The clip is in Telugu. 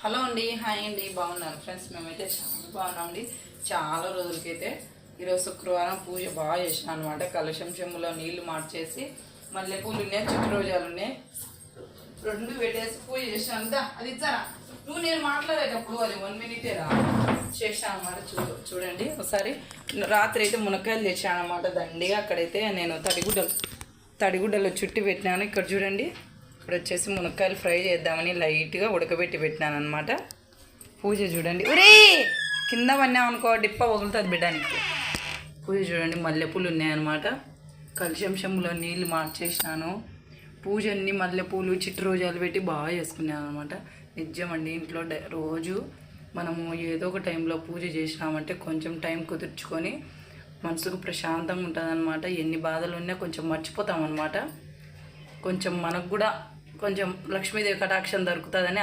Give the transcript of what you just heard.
హలో అండి, హాయ్ అండి, బాగున్నారు ఫ్రెండ్స్? మేమైతే చాలా బాగున్నామండి. చాలా రోజులకైతే ఈరోజు శుక్రవారం పూజ బాగా చేసినా అనమాట. కలశం చెమ్ములో నీళ్లు మార్చేసి మల్లెపూలు ఉన్నాయి, చుట్టు రోజాలు ఉన్నాయి, రెండు పెట్టేసి పూజ చేసినా. అంతా అది ఇచ్చారా నువ్వు? నేను మాట్లాడేటప్పుడు అది 1 minute రా చేసాను అనమాట. చూడండి ఒకసారి. రాత్రి అయితే మునక్కాయలు తెచ్చాను అనమాట దండిగా. అక్కడైతే నేను తడిగుడ్డలు చుట్టి పెట్టినాను. ఇక్కడ చూడండి, ఇప్పుడు వచ్చేసి మునక్కాయలు ఫ్రై చేద్దామని లైట్గా ఉడకబెట్టి పెట్టినాను అనమాట. పూజ చూడండి, ఒరే కింద పన్నామనుకో డిప్ప వగులుతుంది బిడ్డానికి. పూజ చూడండి, మల్లెపూలు ఉన్నాయన్నమాట. కలశంలో నీళ్ళు మార్చేసినాను. పూజ అన్ని మల్లెపూలు చిట్టు రోజాలు పెట్టి బాగా చేసుకున్నాను అనమాట. నిజమండి, ఇంట్లో రోజు మనము ఏదో ఒక టైంలో పూజ చేసినామంటే కొంచెం టైం కుదుర్చుకొని మనసుకు ప్రశాంతంగా ఉంటుంది అనమాట. ఎన్ని బాధలు ఉన్నా కొంచెం మర్చిపోతాం అనమాట. కొంచెం మనకు కూడా కొంచెం లక్ష్మీదేవి కటాక్షం దొరుకుతుందని